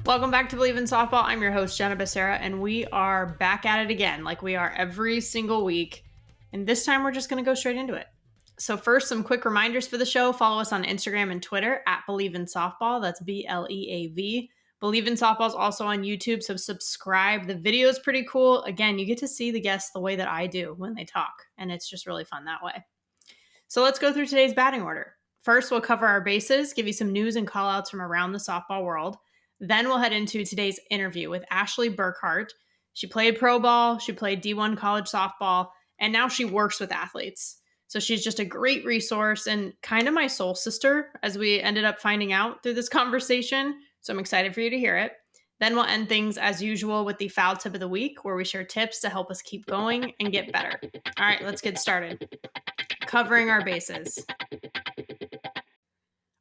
Welcome back to Bleav in Softball. I'm your host, Jenna, and we are back at it again like we are every single week. And this time we're just going to go straight into it. So first, some quick reminders for the show. Follow us on Instagram and Twitter at Bleav in Softball. That's BLEAV. Bleav in Softball is also on YouTube, so subscribe. The video is pretty cool. Again, you get to see the guests the way that I do when they talk, and it's just really fun that way. So let's go through today's batting order. First, we'll cover our bases, give you some news and callouts from around the softball world. Then we'll head into today's interview with Ashley Burkhardt. She played pro ball, she played D1 college softball, and now she works with athletes. So she's just a great resource and kind of my soul sister, as we ended up finding out through this conversation. So I'm excited for you to hear it. Then we'll end things as usual with the foul tip of the week, where we share tips to help us keep going and get better. All right, let's get started. Covering our bases.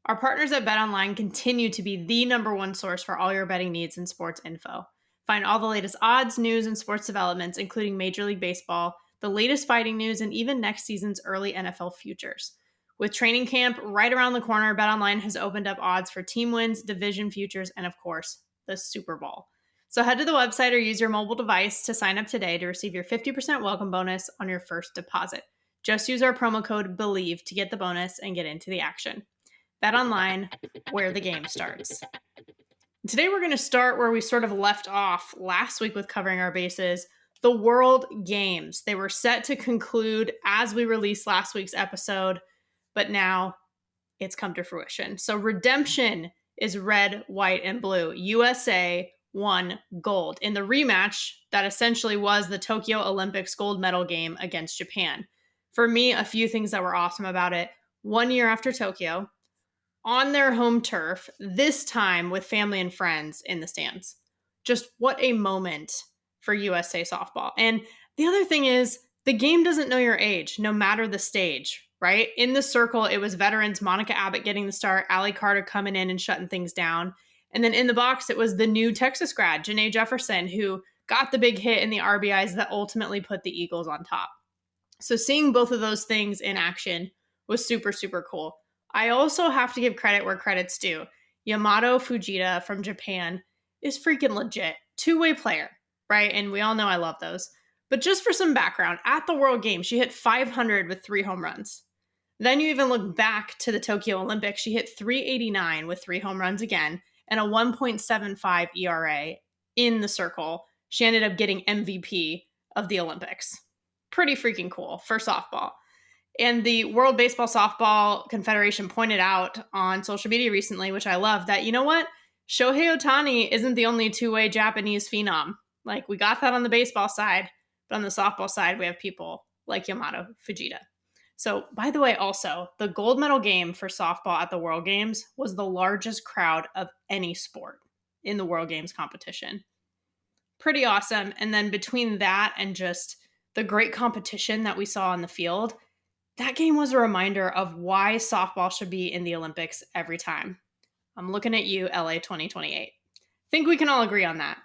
Our partners at BetOnline continue to be the number one source for all your betting needs and sports info. Find all the latest odds, news, and sports developments, including Major League Baseball, the latest fighting news, and even next season's early NFL futures. With training camp right around the corner, BetOnline has opened up odds for team wins, division futures, and of course, the Super Bowl. So head to the website or use your mobile device to sign up today to receive your 50% welcome bonus on your first deposit. Just use our promo code BLEAV to get the bonus and get into the action. BetOnline, where the game starts. Today we're going to start where we sort of left off last week with covering our bases, the World Games. They were set to conclude as we released last week's episode, but now it's come to fruition. So redemption is red, white, and blue. USA won gold in the rematch that essentially was the Tokyo Olympics gold medal game against Japan. For me, a few things that were awesome about it. 1 year after Tokyo, on their home turf, this time with family and friends in the stands. Just what a moment for USA softball. And the other thing is, the game doesn't know your age, no matter the stage, right? In the circle, it was veterans Monica Abbott getting the start, Allie Carter coming in and shutting things down. And then in the box, it was the new Texas grad, Janae Jefferson, who got the big hit in the RBIs that ultimately put the Eagles on top. So seeing both of those things in action was super, super cool. I also have to give credit where credit's due. Yamato Fujita from Japan is freaking legit. Two-way player, right? And we all know I love those. But just for some background, at the World Games, she hit 500 with 3 home runs. Then you even look back to the Tokyo Olympics, she hit 389 with 3 home runs again and a 1.75 ERA in the circle. She ended up getting MVP of the Olympics. Pretty freaking cool for softball. And the World Baseball Softball Confederation pointed out on social media recently, which I love, that, you know what? Shohei Ohtani isn't the only two-way Japanese phenom. Like, we got that on the baseball side, but on the softball side, we have people like Yamato Fujita. So, by the way, also, the gold medal game for softball at the World Games was the largest crowd of any sport in the World Games competition. Pretty awesome. And then between that and just the great competition that we saw on the field, that game was a reminder of why softball should be in the Olympics every time. I'm looking at you, LA 2028. Think we can all agree on that.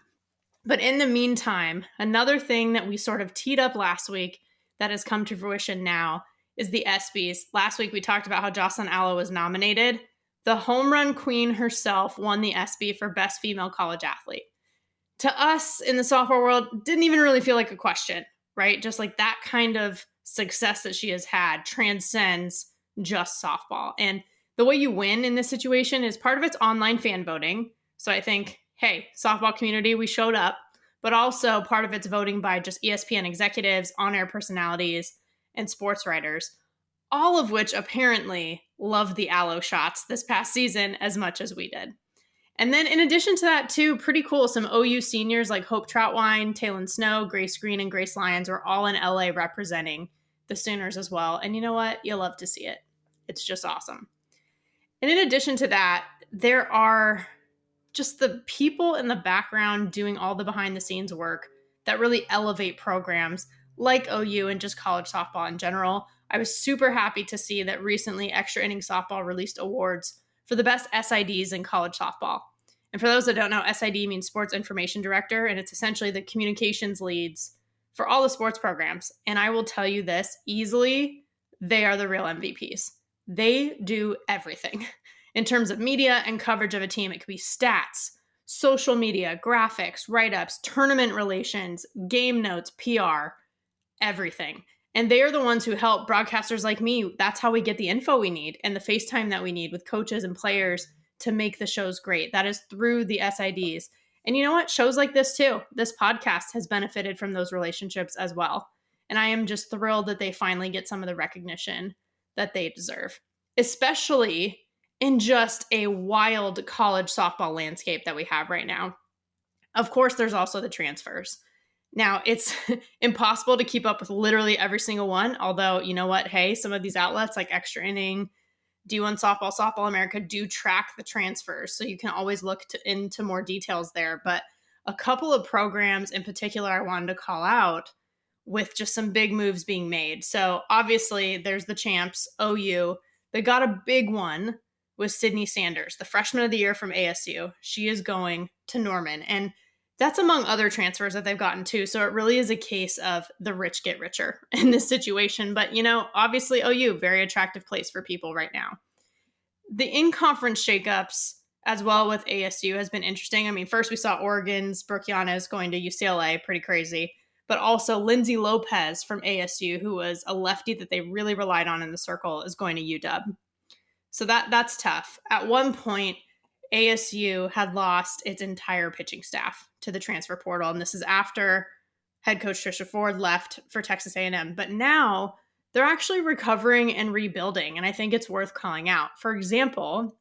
But in the meantime, another thing that we sort of teed up last week that has come to fruition now is the ESPYs. Last week we talked about how Jocelyn Alo was nominated. The home run queen herself won the ESPY for Best Female College Athlete. To us in the softball world, didn't even really feel like a question, right? Just like that kind of success that she has had transcends just softball. And the way you win in this situation is part of it's online fan voting. So I think, hey, softball community, we showed up, but also part of it's voting by just ESPN executives, on-air personalities, and sports writers, all of which apparently loved the Aloe shots this past season as much as we did. And then in addition to that, too, pretty cool, some OU seniors like Hope Troutwine, Taylon Snow, Grace Green, and Grace Lyons were all in LA representing the Sooners as well. And you know what? You'll love to see it. It's just awesome. And in addition to that, there are just the people in the background doing all the behind the scenes work that really elevate programs like OU and just college softball in general. I was super happy to see that recently Extra Innings Softball released awards for the best SIDs in college softball. And for those that don't know, SID means Sports Information Director, and it's essentially the communications leads for all the sports programs. And I will tell you this, easily, they are the real MVPs. They do everything. In terms of media and coverage of a team, it could be stats, social media, graphics, write-ups, tournament relations, game notes, PR, everything. And they are the ones who help broadcasters like me. That's how we get the info we need and the FaceTime that we need with coaches and players to make the shows great. That is through the SIDs. And you know what? Shows like this too. This podcast has benefited from those relationships as well. And I am just thrilled that they finally get some of the recognition that they deserve, especially in just a wild college softball landscape that we have right now. Of course, there's also the transfers. Now, it's impossible to keep up with literally every single one, although, you know what? Hey, some of these outlets like Extra Inning, D1 Softball, Softball America do track the transfers, so you can always look into more details there. But a couple of programs in particular I wanted to call out with just some big moves being made. So obviously, there's the champs, OU. They got a big one with Sydney Sanders, the freshman of the year from ASU. She is going to Norman, and that's among other transfers that they've gotten too. So it really is a case of the rich get richer in this situation. But, obviously OU, very attractive place for people right now. The in-conference shakeups as well with ASU has been interesting. I mean, first we saw Oregon's Burkhardt going to UCLA, pretty crazy. But also Lindsay Lopez from ASU, who was a lefty that they really relied on in the circle, is going to UW. So that's tough. At one point, ASU had lost its entire pitching staff to the transfer portal, and this is after head coach Trisha Ford left for Texas A&M. But now they're actually recovering and rebuilding, and I think it's worth calling out. For example,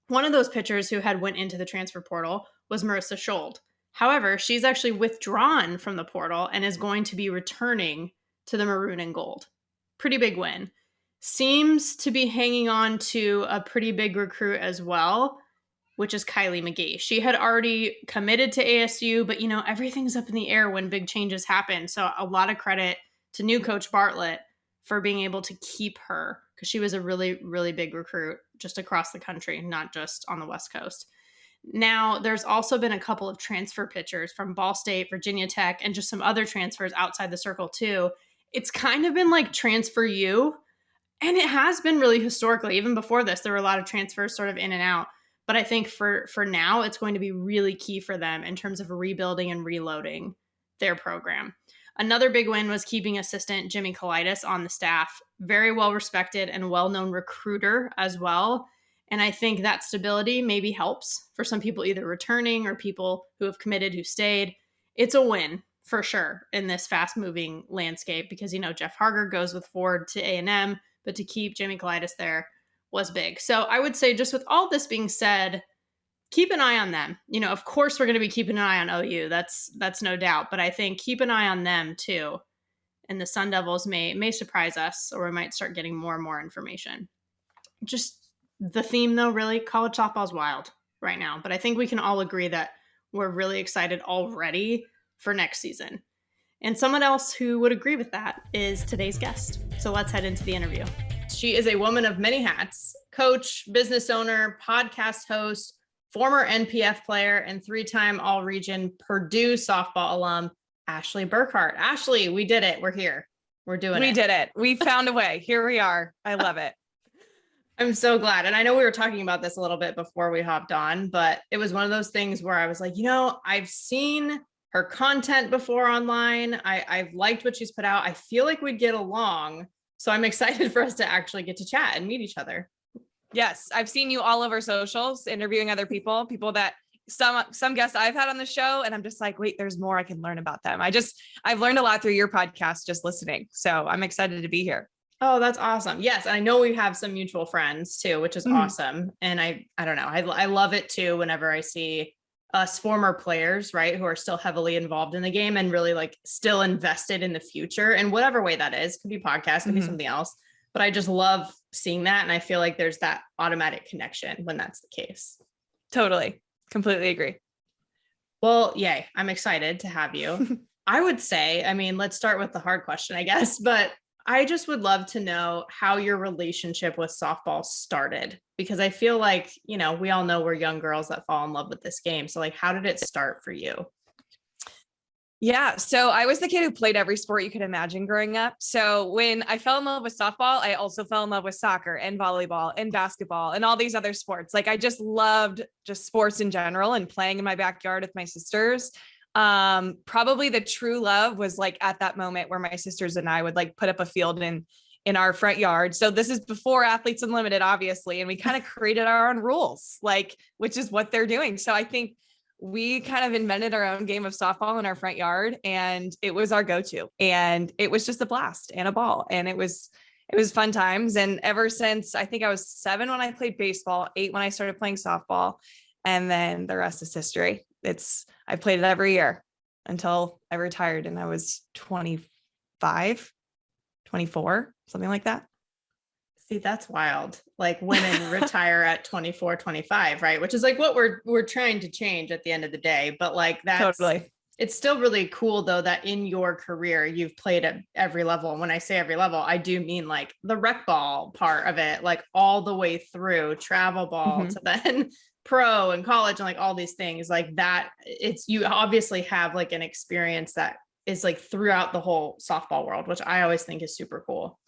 one of those pitchers who had went into the transfer portal was Marissa Schold. However, she's actually withdrawn from the portal and is going to be returning to the maroon and gold. Pretty big win. Seems to be hanging on to a pretty big recruit as well, which is Kylie McGee. She had already committed to ASU, but everything's up in the air when big changes happen. So a lot of credit to new coach Bartlett for being able to keep her, because she was a really, really big recruit just across the country, not just on the West Coast. Now, there's also been a couple of transfer pitchers from Ball State, Virginia Tech, and just some other transfers outside the circle too. It's kind of been like transfer you, and it has been really historically. Even before this, there were a lot of transfers sort of in and out. But I think for now, it's going to be really key for them in terms of rebuilding and reloading their program. Another big win was keeping assistant Jimmy Kaulitis on the staff. Very well-respected and well-known recruiter as well. And I think that stability maybe helps for some people either returning or people who have committed who stayed. It's a win for sure in this fast-moving landscape because, Jeff Harger goes with Ford to A&M, but to keep Jimmy Kaulitis there was big. So I would say just with all this being said, keep an eye on them. Of course we're going to be keeping an eye on OU. That's no doubt. But I think keep an eye on them too. And the Sun Devils may surprise us, or we might start getting more and more information. Just the theme though, really, college softball's wild right now. But I think we can all agree that we're really excited already for next season. And someone else who would agree with that is today's guest. So let's head into the interview. She is a woman of many hats: coach, business owner, podcast host, former NPF player, and 3-time All-Region Purdue softball alum, Ashley Burkhardt. Ashley, we did it. We're here. We're doing it. We did it. We found a way. Here we are. I love it. I'm so glad. And I know we were talking about this a little bit before we hopped on, but it was one of those things where I was like, I've seen her content before online. I've liked what she's put out. I feel like we'd get along. So I'm excited for us to actually get to chat and meet each other. Yes. I've seen you all over socials, interviewing other people that some guests I've had on the show. And I'm just like, wait, there's more I can learn about them. I've learned a lot through your podcast, just listening. So I'm excited to be here. Oh, that's awesome. Yes. And I know we have some mutual friends too, which is awesome. And I don't know. I love it too. Whenever I see us former players, right, who are still heavily involved in the game and really like still invested in the future in whatever way that is. Could be podcast, could be something else. But I just love seeing that. And I feel like there's that automatic connection when that's the case. Totally. Completely agree. Well, yay. I'm excited to have you. I would say, let's start with the hard question, I guess, but I just would love to know how your relationship with softball started, because I feel like, we all know we're young girls that fall in love with this game. So like, how did it start for you? Yeah. So I was the kid who played every sport you could imagine growing up. So when I fell in love with softball, I also fell in love with soccer and volleyball and basketball and all these other sports. Like I just loved just sports in general and playing in my backyard with my sisters. Probably the true love was like at that moment where my sisters and I would like put up a field in our front yard. So this is before Athletes Unlimited, obviously, and we kind of created our own rules, like, which is what they're doing. So I think we kind of invented our own game of softball in our front yard, and it was our go-to, and it was just a blast and a ball. And it was fun times. And ever since, I think I was 7 when I played baseball, 8 when I started playing softball, and then the rest is history. I played it every year until I retired, and I was 25, 24, something like that. See, that's wild. Like women retire at 24, 25, right? Which is like what we're trying to change at the end of the day. But like Totally. it's still really cool though that in your career you've played at every level. And when I say every level, I do mean like the rec ball part of it, like all the way through travel ball to then pro and college and like all these things like that. You obviously have like an experience that is like throughout the whole softball world, which I always think is super cool.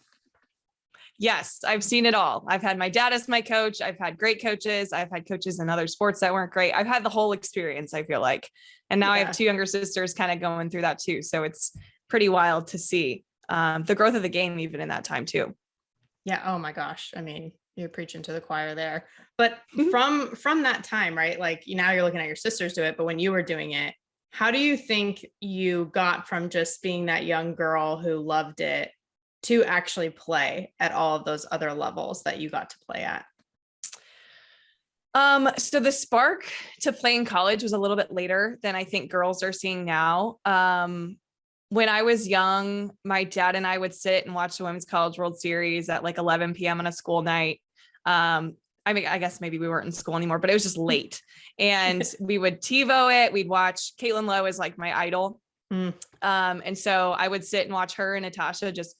Yes, I've seen it all. I've had my dad as my coach. I've had great coaches. I've had coaches in other sports that weren't great. I've had the whole experience, I feel like. And now I have 2 younger sisters kind of going through that too. So it's pretty wild to see the growth of the game even in that time too. Yeah. Oh my gosh. I mean, you're preaching to the choir there. But from that time, right? Like now you're looking at your sisters do it, but when you were doing it, how do you think you got from just being that young girl who loved it to actually play at all of those other levels that you got to play at? So the spark to play in college was a little bit later than I think girls are seeing now. When I was young, my dad and I would sit and watch the Women's College World Series at like 11 p.m. on a school night. I mean, I guess maybe we weren't in school anymore, but it was just late, and we would TiVo it. We'd watch Caitlin Lowe as like my idol. And so I would sit and watch her and Natasha just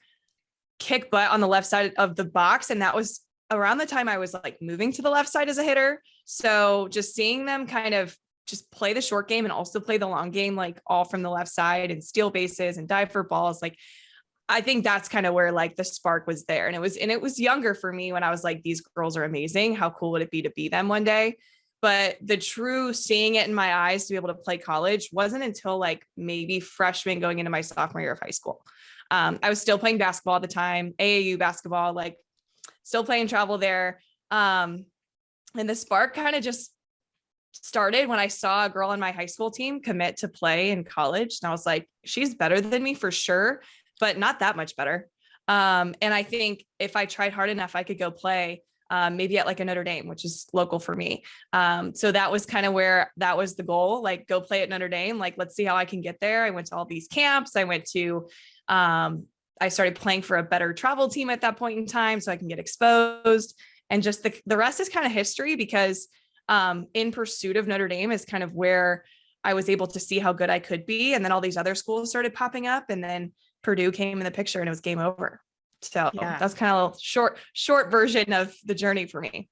kick butt on the left side of the box. And that was around the time I was like moving to the left side as a hitter. So just seeing them kind of just play the short game and also play the long game, like all from the left side and steal bases and dive for balls. Like, I think that's kind of where like the spark was there. And it was younger for me when I was like, these girls are amazing. How cool would it be to be them one day? But the true seeing it in my eyes to be able to play college wasn't until like maybe freshman going into my sophomore year of high school. I was still playing basketball at the time, AAU basketball, like still playing travel there. And the spark kind of just started when I saw a girl on my high school team commit to play in college. And I was like, she's better than me for sure, but not that much better. And I think if I tried hard enough, I could go play maybe at like a Notre Dame, which is local for me. So that was kind of where that was the goal, like go play at Notre Dame. Like, let's see how I can get there. I went to all these camps. I started playing for a better travel team at that point in time so I can get exposed, and just the rest is kind of history, because in pursuit of Notre Dame is kind of where I was able to see how good I could be. And then all these other schools started popping up, and then Purdue came in the picture and it was game over. So that's kind of a short version of the journey for me.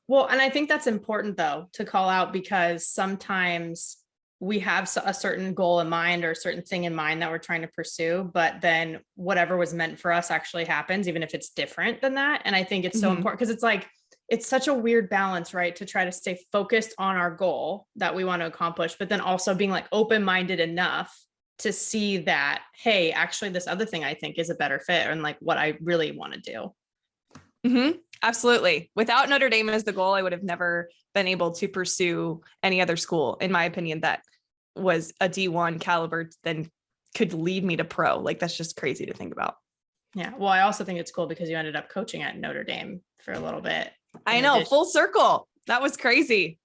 Well, and I think that's important though to call out, because sometimes we have a certain goal in mind or a certain thing in mind that we're trying to pursue, but then whatever was meant for us actually happens, even if it's different than that. And I think it's so important, because it's like, it's such a weird balance, right? To try to stay focused on our goal that we want to accomplish, but then also being like open-minded enough to see that, hey, actually this other thing I think is a better fit and like what I really want to do. Absolutely. Without Notre Dame as the goal, I would have never been able to pursue any other school, in my opinion, that was a D1 caliber, then could lead me to pro. Like, that's just crazy to think about. Yeah. Well, I also think it's cool because you ended up coaching at Notre Dame for a little bit. I know, full circle. That was crazy.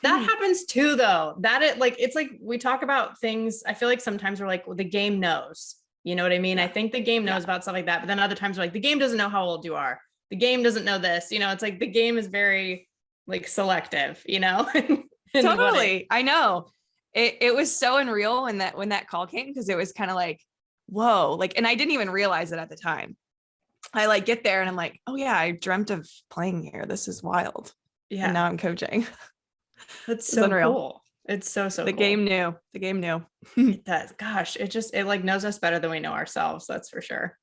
That happens too, though. It's like we talk about things. I feel like sometimes we're like, well, the game knows, you know what I mean? I think the game knows about stuff like that. But then other times we're like, the game doesn't know how old you are. The game doesn't know this, it's like the game is very like selective, Totally. I know it was so unreal when that call came, because it was kind of like, whoa, like, and I didn't even realize it at the time. I like get there and I'm like, oh yeah, I dreamt of playing here. This is wild. Yeah. And now I'm coaching. That's so unreal. Cool. It's so, so The cool. game knew. The game knew. It does. Gosh, it like knows us better than we know ourselves. That's for sure.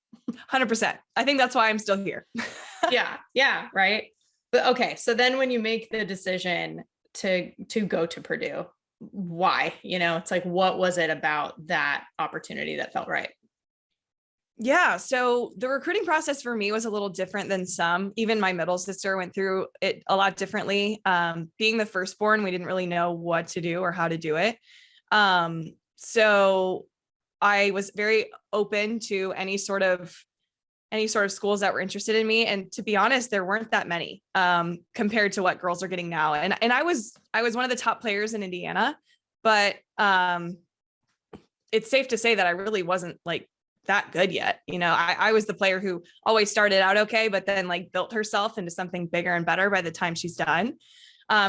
100%. I think that's why I'm still here. Yeah. Yeah. Right. But okay. So then when you make the decision to go to Purdue, why? It's like, what was it about that opportunity that felt right? Yeah. So the recruiting process for me was a little different than some. Even my middle sister went through it a lot differently. Being the firstborn, we didn't really know what to do or how to do it. So I was very open to any sort of schools that were interested in me. And to be honest, there weren't that many compared to what girls are getting now. And I was one of the top players in Indiana, but it's safe to say that I really wasn't like that good yet. I was the player who always started out okay, but then like built herself into something bigger and better by the time she's done.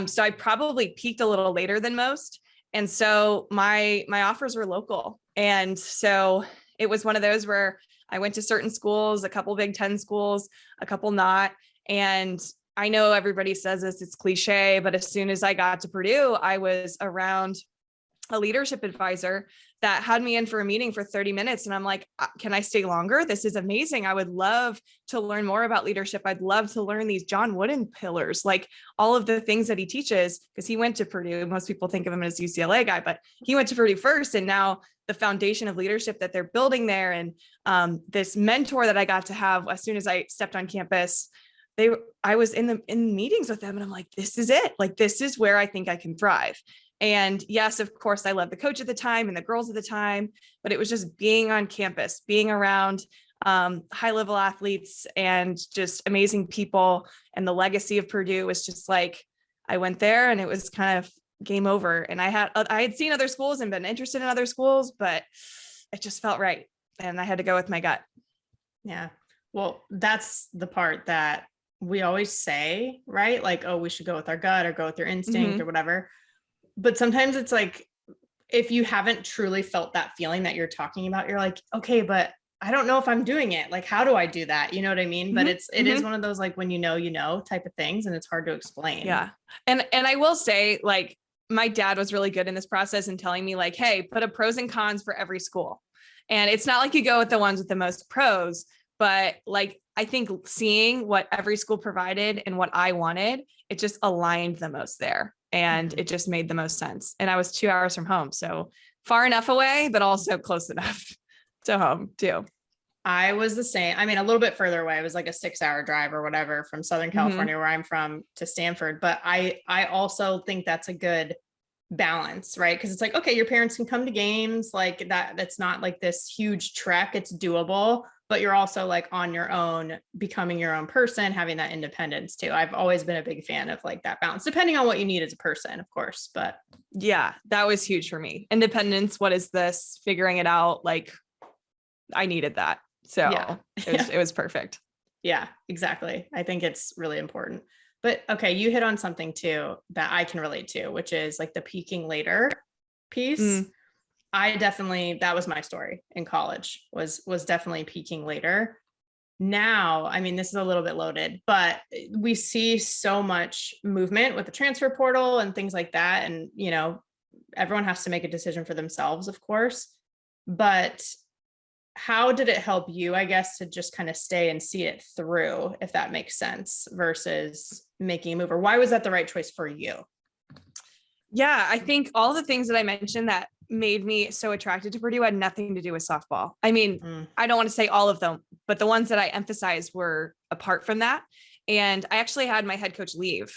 So I probably peaked a little later than most. And so my offers were local. And so it was one of those where I went to certain schools, a couple Big Ten schools, a couple not. And I know everybody says this, it's cliche, but as soon as I got to Purdue, I was around a leadership advisor that had me in for a meeting for 30 minutes. And I'm like, can I stay longer? This is amazing. I would love to learn more about leadership. I'd love to learn these John Wooden pillars, like all of the things that he teaches, because he went to Purdue. Most people think of him as a UCLA guy, but he went to Purdue first. And now the foundation of leadership that they're building there. And this mentor that I got to have as soon as I stepped on campus, I was in meetings with them and I'm like, this is it. Like, this is where I think I can thrive. And yes, of course, I loved the coach at the time and the girls at the time, but it was just being on campus, being around high level athletes and just amazing people. And the legacy of Purdue was just like, I went there and it was kind of game over. And I had seen other schools and been interested in other schools, but it just felt right. And I had to go with my gut. Yeah. Well, that's the part that we always say, right? Like, oh, we should go with our gut or go with your instinct or whatever. But sometimes it's like, if you haven't truly felt that feeling that you're talking about, you're like, okay, but I don't know if I'm doing it. Like, how do I do that? You know what I mean? But it is one of those, like, when you know type of things, and it's hard to explain. Yeah. And I will say, like, my dad was really good in this process and telling me like, hey, put a pros and cons for every school. And it's not like you go with the ones with the most pros, but like, I think seeing what every school provided and what I wanted, it just aligned the most there. And it just made the most sense. And I was 2 hours from home. So far enough away, but also close enough to home too. I was the same. I mean, a little bit further away. It was like a 6-hour drive or whatever from Southern California, where I'm from, to Stanford. But I also think that's a good balance, right? Because it's like, okay, your parents can come to games like that. That's not like this huge trek. It's doable, but you're also like on your own, becoming your own person, having that independence too. I've always been a big fan of like that balance, depending on what you need as a person, of course. But yeah, that was huge for me. Independence. What is this? Figuring it out. Like, I needed that. So yeah. It was perfect. Yeah, exactly. I think it's really important. But okay, you hit on something too that I can relate to, which is like the peaking later piece. That was my story in college, was definitely peaking later. Now, I mean, this is a little bit loaded, but we see so much movement with the transfer portal and things like that. And, everyone has to make a decision for themselves, of course. But how did it help you, I guess, to just kind of stay and see it through, if that makes sense, versus making a move? Or why was that the right choice for you? Yeah, I think all the things that I mentioned that made me so attracted to Purdue had nothing to do with softball. I mean, I don't want to say all of them, but the ones that I emphasized were apart from that. And I actually had my head coach leave.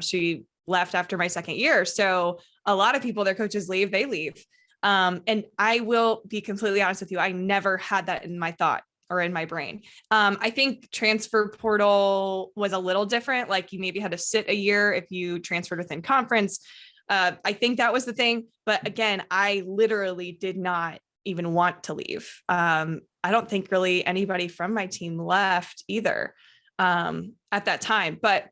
She left after my second year. So a lot of people, their coaches leave, they leave. And I will be completely honest with you, I never had that in my thought or in my brain. I think transfer portal was a little different. Like, you maybe had to sit a year if you transferred within conference. I think that was the thing. But again, I literally did not even want to leave. I don't think really anybody from my team left either at that time, but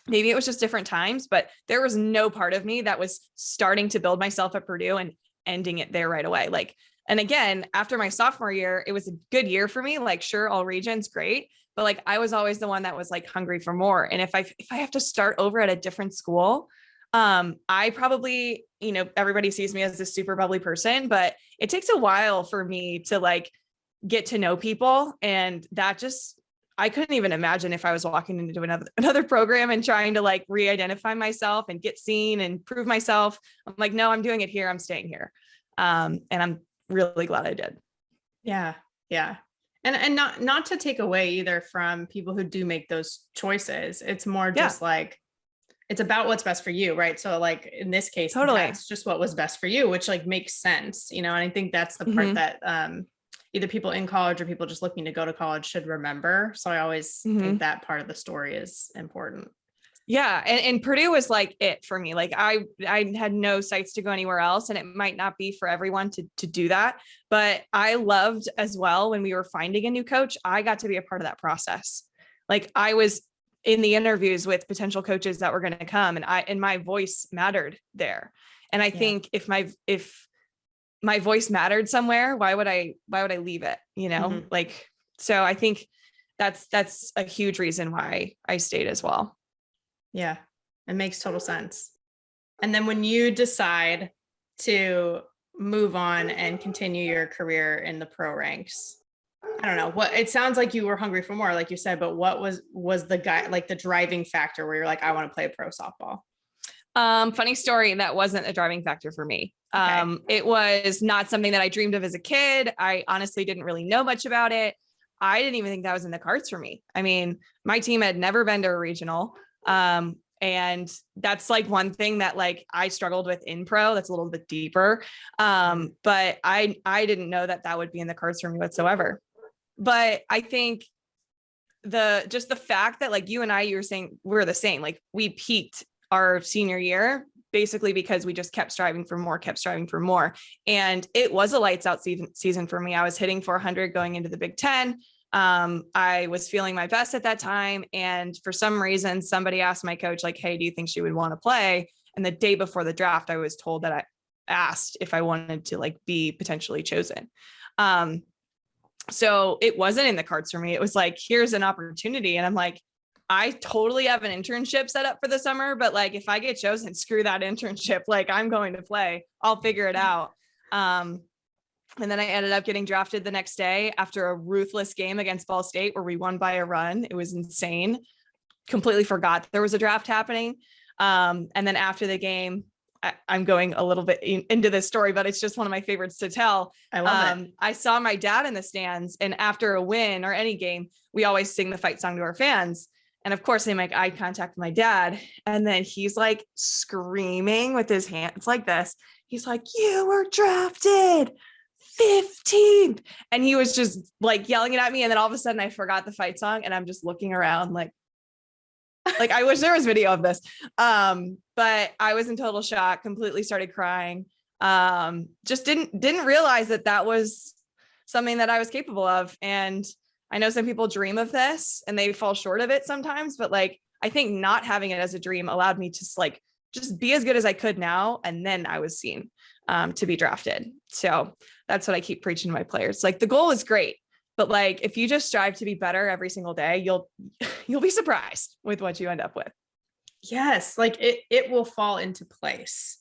maybe it was just different times. But there was no part of me that was starting to build myself at Purdue and ending it there right away. Like, and again, after my sophomore year, it was a good year for me. Like, sure, all regions, great. But like, I was always the one that was like hungry for more. And if I have to start over at a different school, I probably, everybody sees me as this super bubbly person, but it takes a while for me to like get to know people. And that just, I couldn't even imagine if I was walking into another program and trying to like re-identify myself and get seen and prove myself. I'm like, no, I'm doing it here. I'm staying here. And I'm really glad I did. Yeah. Yeah. And not to take away either from people who do make those choices. It's more just like, it's about what's best for you, right? So like in this case, Totally. that's just what was best for you, which like makes sense, and I think that's the part that either people in college or people just looking to go to college should remember. So I always think that part of the story is important. Yeah. And Purdue was like it for me. Like I had no sights to go anywhere else, and it might not be for everyone to do that. But I loved as well when we were finding a new coach, I got to be a part of that process. Like I was in the interviews with potential coaches that were going to come, and my voice mattered there. And I think if my voice mattered somewhere, why would I leave it? Like, so I think that's a huge reason why I stayed as well. Yeah, it makes total sense. And then when you decide to move on and continue your career in the pro ranks, I don't know what, it sounds like you were hungry for more, like you said, but what was the guy, like the driving factor where you're like, I want to play pro softball? Funny story. That wasn't a driving factor for me. Okay. It was not something that I dreamed of as a kid. I honestly didn't really know much about it. I didn't even think that was in the cards for me. I mean, my team had never been to a regional. And that's like one thing that like I struggled with in pro, that's a little bit deeper. But I didn't know that would be in the cards for me whatsoever. But I think just the fact that like you and you were saying we're the same, like we peaked our senior year basically because we just kept striving for more. And it was a lights out season for me. I was hitting 400 going into the Big Ten. I was feeling my best at that time. And for some reason, somebody asked my coach, like, hey, do you think she would want to play? And the day before the draft, I was told that I asked if I wanted to like be potentially chosen. So it wasn't in the cards for me. It was like, here's an opportunity. And I'm like, I totally have an internship set up for the summer, but like, if I get chosen, screw that internship. Like I'm going to play, I'll figure it out. And then I ended up getting drafted the next day after a ruthless game against Ball State where we won by a run. It was insane. Completely forgot there was a draft happening. And then after the game, I'm going a little bit into this story, but it's just one of my favorites to tell. I love it. I saw my dad in the stands, and after a win or any game, we always sing the fight song to our fans. And of course, I make eye contact with my dad. And then he's like screaming with his hands like this. He's like, you were drafted 15th. And he was just like yelling it at me. And then all of a sudden I forgot the fight song, and I'm just looking around like I wish there was video of this. But I was in total shock, completely started crying. Just didn't realize that was something that I was capable of. And I know some people dream of this and they fall short of it sometimes, but like, I think not having it as a dream allowed me to like, just be as good as I could now. And then I was seen to be drafted. So that's what I keep preaching to my players. Like the goal is great, but like, if you just strive to be better every single day, you'll be surprised with what you end up with. Yes. Like it will fall into place.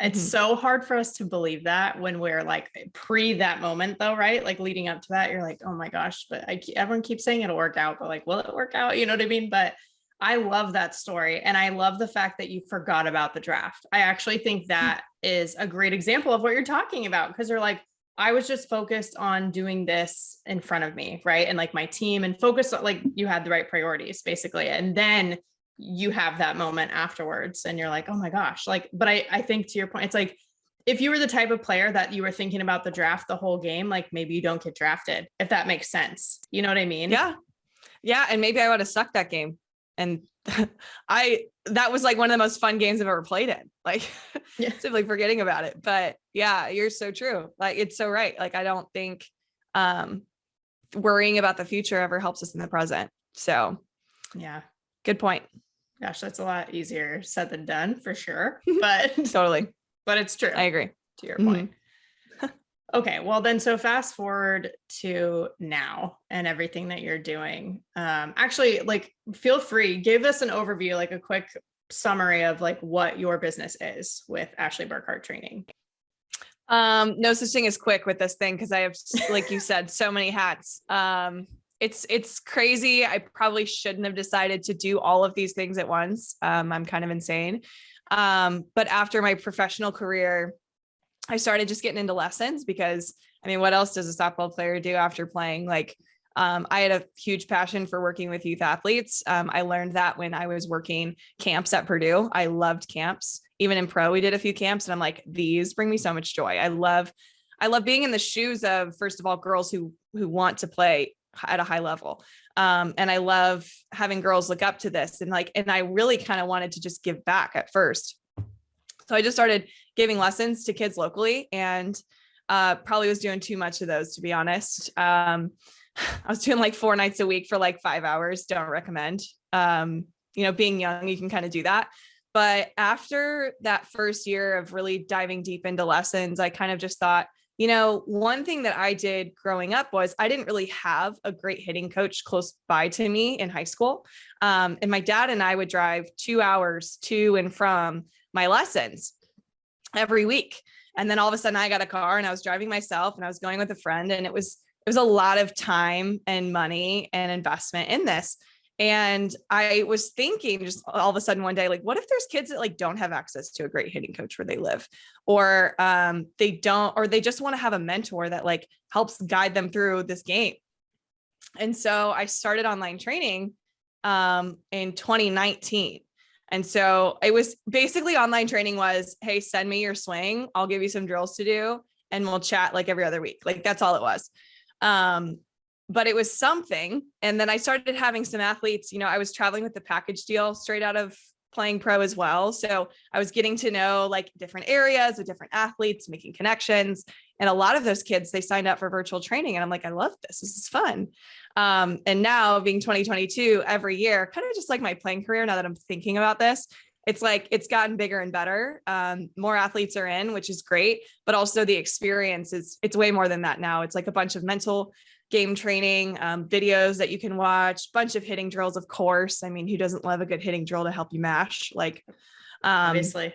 It's so hard for us to believe that when we're like pre that moment though, right? Like leading up to that, you're like, oh my gosh, but everyone keeps saying it'll work out, but like, will it work out? You know what I mean? But I love that story. And I love the fact that you forgot about the draft. I actually think that is a great example of what you're talking about. Because you're like, I was just focused on doing this in front of me, right? And like my team, and focused on, like, you had the right priorities basically. And then you have that moment afterwards and you're like, oh my gosh, like, but I think to your point, it's like, if you were the type of player that you were thinking about the draft the whole game, like maybe you don't get drafted, if that makes sense. You know what I mean? Yeah. Yeah. And maybe I would have sucked that game. And that was like one of the most fun games I've ever played in, like simply forgetting about it. But yeah, you're so true. Like, it's so right. Like, I don't think worrying about the future ever helps us in the present. So yeah, good point. Gosh, that's a lot easier said than done for sure. But totally. But it's true. I agree. To your point. Okay. Well then, so fast forward to now and everything that you're doing. Actually, like, feel free, give us an overview, like a quick summary of like what your business is with Ashley Burkhardt Training? No such thing as quick with this thing, because I have, like you said, so many hats. It's crazy. I probably shouldn't have decided to do all of these things at once. I'm kind of insane. But after my professional career, I started just getting into lessons because, I mean, what else does a softball player do after playing? Like, I had a huge passion for working with youth athletes. I learned that when I was working camps at Purdue. I loved camps. Even in pro, we did a few camps, and I'm like, these bring me so much joy. I love being in the shoes of, first of all, girls who want to play at a high level. And I love having girls look up to this, and I really kind of wanted to just give back at first. So I just started giving lessons to kids locally, and probably was doing too much of those, to be honest. I was doing like 4 nights a week for like 5 hours. Don't recommend. Being young, you can kind of do that. But after that first year of really diving deep into lessons, I kind of just thought, one thing that I did growing up was I didn't really have a great hitting coach close by to me in high school. And my dad and I would drive 2 hours to and from my lessons every week. And then all of a sudden I got a car and I was driving myself, and I was going with a friend, and it was a lot of time and money and investment in this. And I was thinking, just all of a sudden one day, like, what if there's kids that like don't have access to a great hitting coach where they live, or they don't, or they just want to have a mentor that like helps guide them through this game. And so I started online training in 2019. And so it was basically, online training was, hey, send me your swing. I'll give you some drills to do, and we'll chat like every other week. Like, that's all it was. But it was something. And then I started having some athletes, I was traveling with the package deal straight out of playing pro as well. So I was getting to know like different areas of different athletes, making connections. And a lot of those kids, they signed up for virtual training. And I'm like, I love this. This is fun. And now being 2022, every year, kind of just like my playing career, now that I'm thinking about this, it's like, it's gotten bigger and better. More athletes are in, which is great, but also the experience it's way more than that now. It's like a bunch of mental game training, videos that you can watch, bunch of hitting drills, of course. I mean, who doesn't love a good hitting drill to help you mash? Like, obviously.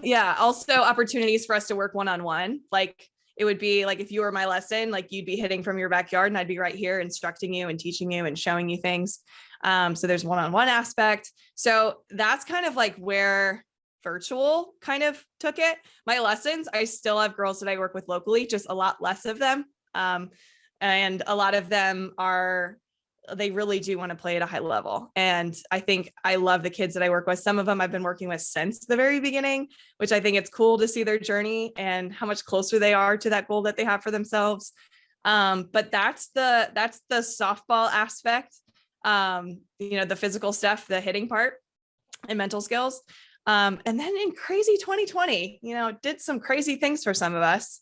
Yeah. Also opportunities for us to work one-on-one. Like, it would be like, if you were my lesson, like you'd be hitting from your backyard and I'd be right here instructing you and teaching you and showing you things. So there's one-on-one aspect. So that's kind of like where virtual kind of took it. My lessons, I still have girls that I work with locally, just a lot less of them. And a lot of them they really do want to play at a high level. And I think I love the kids that I work with. Some of them I've been working with since the very beginning, which I think it's cool to see their journey and how much closer they are to that goal that they have for themselves. But that's the softball aspect, the physical stuff, the hitting part and mental skills. And then in crazy 2020, did some crazy things for some of us.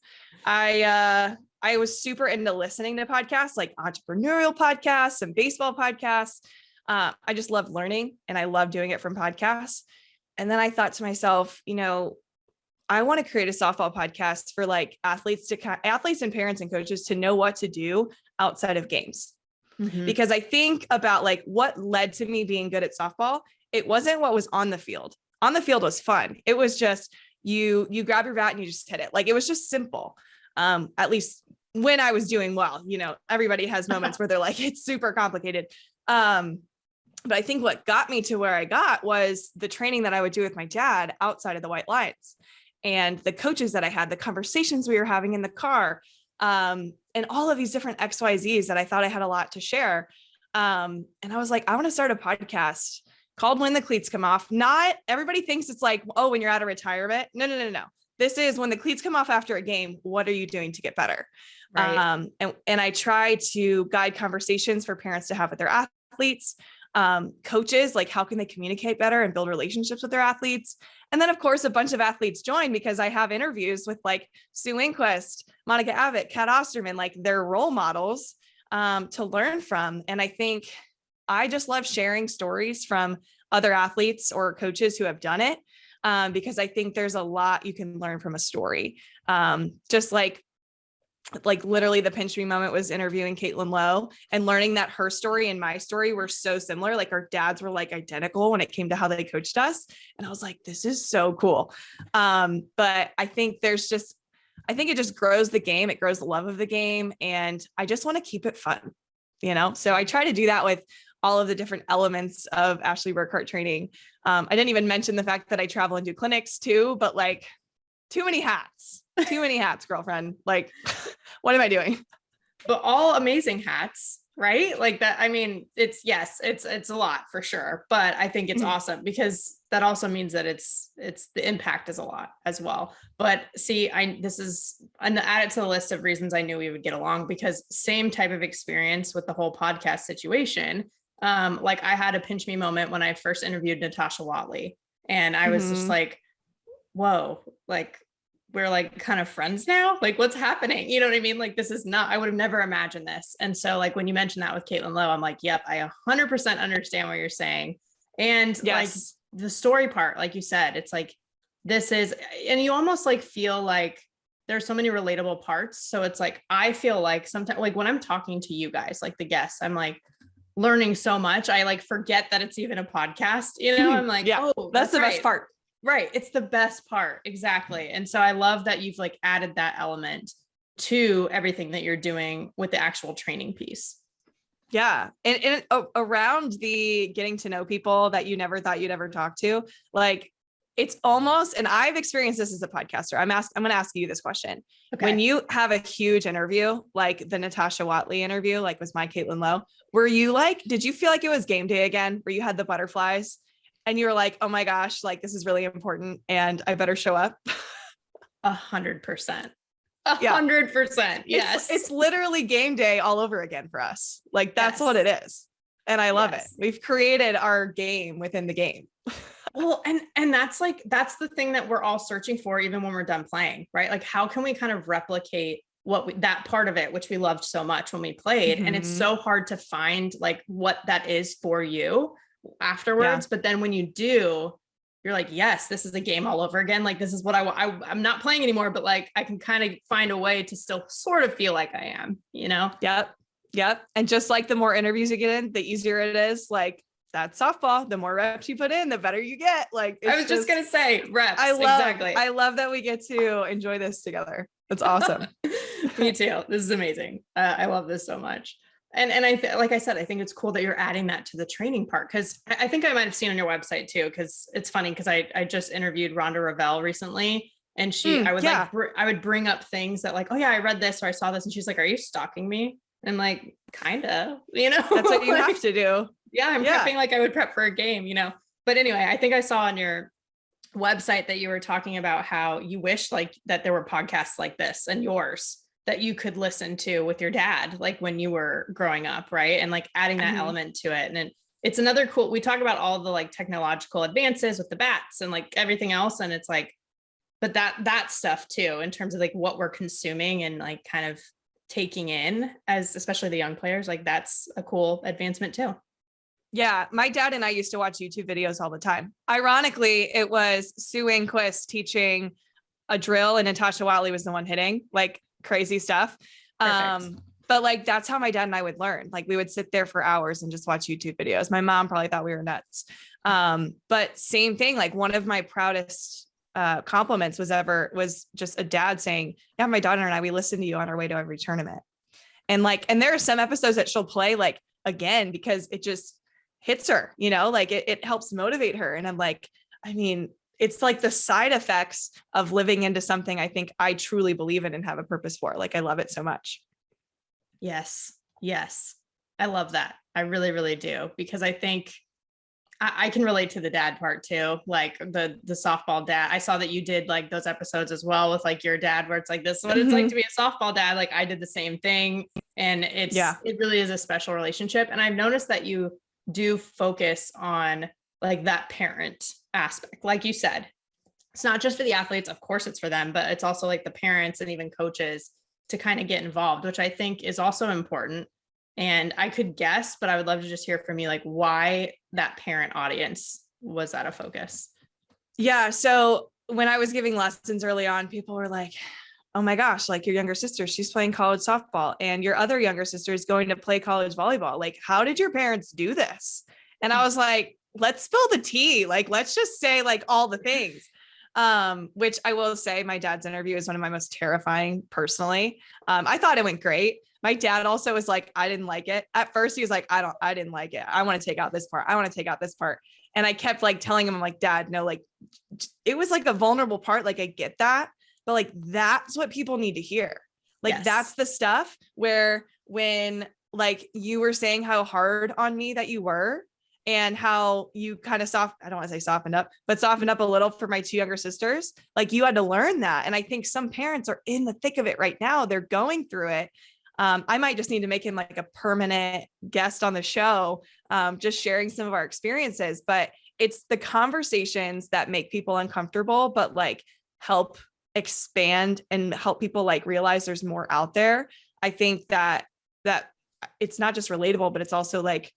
I was super into listening to podcasts, like entrepreneurial podcasts and baseball podcasts. I just love learning, and I love doing it from podcasts. And then I thought to myself, I want to create a softball podcast for like athletes and parents and coaches to know what to do outside of games. Mm-hmm. Because I think about like what led to me being good at softball. It wasn't what was on the field. On the field was fun. It was just you grab your bat and you just hit it. Like, it was just simple. At least when I was doing well, everybody has moments where they're like, it's super complicated. But I think what got me to where I got was the training that I would do with my dad outside of the white lines, and the coaches that I had, the conversations we were having in the car, and all of these different XYZs that I thought I had a lot to share. And I was like, I want to start a podcast called When the Cleats Come Off. Not everybody thinks it's like, oh, when you're out of retirement. No. This is when the cleats come off after a game. What are you doing to get better? Right. And I try to guide conversations for parents to have with their athletes, coaches, like how can they communicate better and build relationships with their athletes? And then of course, a bunch of athletes join because I have interviews with like Sue Inquist, Monica Abbott, Kat Osterman, like they're role models to learn from. And I think I just love sharing stories from other athletes or coaches who have done it. Because I think there's a lot you can learn from a story. Just like like literally the pinch me moment was interviewing Caitlin Lowe and learning that her story and my story were so similar. Like our dads were like identical when it came to how they coached us. And I was like, this is so cool. But I think it just grows the game. It grows the love of the game. And I just want to keep it fun, So I try to do that with all of the different elements of Ashley Burkhardt training. I didn't even mention the fact that I travel and do clinics too, but like too many hats, girlfriend. Like, what am I doing? But all amazing hats, right? Like that. I mean, it's a lot for sure, but I think it's awesome because that also means that it's the impact is a lot as well. But see, I'm add it to the list of reasons I knew we would get along, because same type of experience with the whole podcast situation. Like I had a pinch me moment when I first interviewed Natasha Watley, and I was just like, whoa, like we're like kind of friends now. Like what's happening? You know what I mean? Like this is not, I would have never imagined this. And so like when you mentioned that with Caitlin Lowe, I'm like, yep, I 100% understand what you're saying. And like the story part, like you said, it's like, and you almost like feel like there's so many relatable parts. So it's like, I feel like sometimes like when I'm talking to you guys, like the guests, I'm like learning so much. I like forget that it's even a podcast, I'm like, oh, that's the best part. Right. It's the best part. Exactly. And so I love that you've like added that element to everything that you're doing with the actual training piece. Yeah. And around the getting to know people that you never thought you'd ever talk to, like it's almost, and I've experienced this as a podcaster. I'm going to ask you this question. Okay. When you have a huge interview, like the Natasha Watley interview, like was my Caitlin Lowe, did you feel like it was game day again, where you had the butterflies? And you were like, oh my gosh, like this is really important and I better show up? 100%. 100%. Yes. It's literally game day all over again for us. Like that's what it is. And I love it. We've created our game within the game. Well, and that's the thing that we're all searching for, even when we're done playing, right? Like how can we kind of replicate that part of it, which we loved so much when we played. And it's so hard to find like what that is for you afterwards. But then when you do, you're like, yes, this is a game all over again. Like, this is what I'm not playing anymore, but like, I can kind of find a way to still sort of feel like I am, Yep. And just like the more interviews you get in, the easier it is. Like that's softball. The more reps you put in, the better you get. Like, I was just going to say reps. Exactly. I love that we get to enjoy this together. That's awesome. Me too. This is amazing. I love this so much. And like I said, I think it's cool that you're adding that to the training part, because I think I might have seen on your website too, because it's funny because I just interviewed Rhonda Revelle recently, and I would bring up things that like, oh yeah, I read this or I saw this, and she's like, are you stalking me? And like, kinda, that's what you have to do. Yeah, I'm prepping like I would prep for a game, But anyway, I think I saw on your website that you were talking about how you wish like that there were podcasts like this and yours that you could listen to with your dad, like when you were growing up. Right. And like adding that element to it. And then it's another cool, we talk about all the like technological advances with the bats and like everything else. And it's like, but that stuff too, in terms of like what we're consuming and like kind of taking in as, especially the young players, like that's a cool advancement too. Yeah. My dad and I used to watch YouTube videos all the time. Ironically, it was Sue Inquist teaching a drill and Natasha Watley was the one hitting, like crazy stuff. But like, that's how my dad and I would learn. Like we would sit there for hours and just watch YouTube videos. My mom probably thought we were nuts. But same thing, like one of my proudest compliments was just a dad saying, yeah, my daughter and I, we listen to you on our way to every tournament. And there are some episodes that she'll play like again, because it just hits her, like it helps motivate her. And I'm like, I mean, it's like the side effects of living into something I think I truly believe in and have a purpose for. Like, I love it so much. Yes. I love that. I really, really do. Because I think I can relate to the dad part too. Like the softball dad. I saw that you did like those episodes as well with like your dad, where it's like, this is what it's like to be a softball dad. Like I did the same thing. And it really is a special relationship. And I've noticed that you do focus on like that parent aspect. Like you said, it's not just for the athletes, of course it's for them, but it's also like the parents and even coaches to kind of get involved, which I think is also important. And I could guess, but I would love to just hear from you, like why that parent audience was that a focus? Yeah. So when I was giving lessons early on, people were like, oh my gosh, like your younger sister, she's playing college softball and your other younger sister is going to play college volleyball. Like, how did your parents do this? And I was like, let's spill the tea. Like, let's just say like all the things. Which I will say my dad's interview is one of my most terrifying personally. I thought it went great. My dad also was like, I didn't like it. At first he was like, I didn't like it. I want to take out this part. I want to take out this part. And I kept like telling him, I'm like, Dad, no, like it was like a vulnerable part. Like I get that, but like, that's what people need to hear. Like, Yes. That's the stuff where when like you were saying how hard on me that you were and how you kind of I don't want to say softened up, but softened up a little for my two younger sisters. Like you had to learn that. And I think some parents are in the thick of it right now. They're going through it. I might just need to make him like a permanent guest on the show, just sharing some of our experiences, but it's the conversations that make people uncomfortable, but like help expand and help people like realize there's more out there. I think that it's not just relatable, but it's also like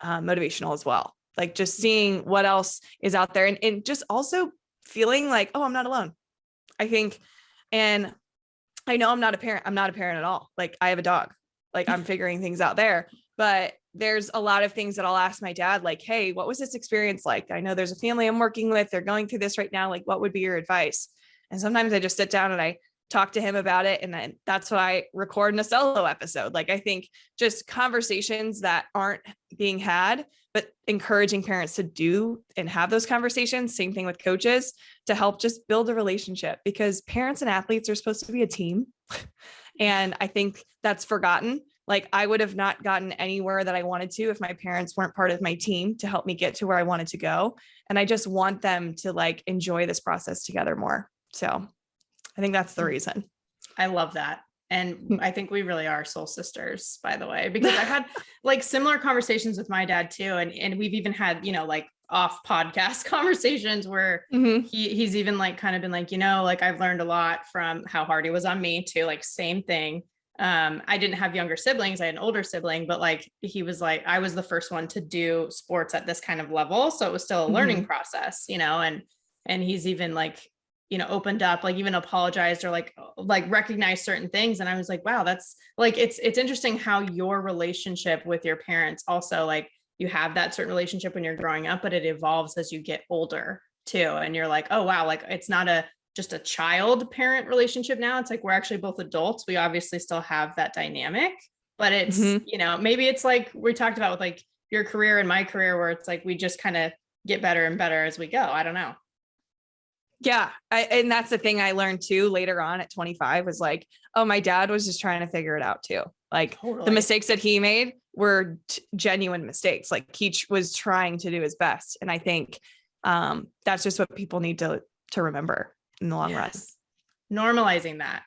motivational as well. Like just seeing what else is out there and just also feeling like, oh, I'm not alone. I think, and I know I'm not a parent. I'm not a parent at all. Like I have a dog, like I'm figuring things out there, but there's a lot of things that I'll ask my dad, like, hey, what was this experience like? I know there's a family I'm working with. They're going through this right now. Like, what would be your advice? And sometimes I just sit down and I talk to him about it. And then that's what I record in a solo episode. Like, I think just conversations that aren't being had, but encouraging parents to do and have those conversations. Same thing with coaches to help just build a relationship, because parents and athletes are supposed to be a team. And I think that's forgotten. Like I would have not gotten anywhere that I wanted to if my parents weren't part of my team to help me get to where I wanted to go. And I just want them to like enjoy this process together more. So I think that's the reason. I love that. And I think we really are soul sisters, by the way, because I've had like similar conversations with my dad too. And we've even had, like off podcast conversations where he's even like kind of been like, like I've learned a lot from how hard he was on me too. Like same thing. I didn't have younger siblings. I had an older sibling, but like, he was like, I was the first one to do sports at this kind of level. So it was still a learning process, and he's even like, opened up, like even apologized or like recognized certain things. And I was like, wow, that's like, it's interesting how your relationship with your parents also, like you have that certain relationship when you're growing up, but it evolves as you get older too. And you're like, oh, wow. Like it's not just a child parent relationship now. It's like, we're actually both adults. We obviously still have that dynamic, but it's, maybe it's like we talked about with like your career and my career, where it's like, we just kind of get better and better as we go. I don't know. Yeah. And that's the thing I learned too later on at 25 was like, oh, my dad was just trying to figure it out too. Like the mistakes that he made were genuine mistakes. Like he was trying to do his best. And I think that's just what people need to remember in the long run. Normalizing that.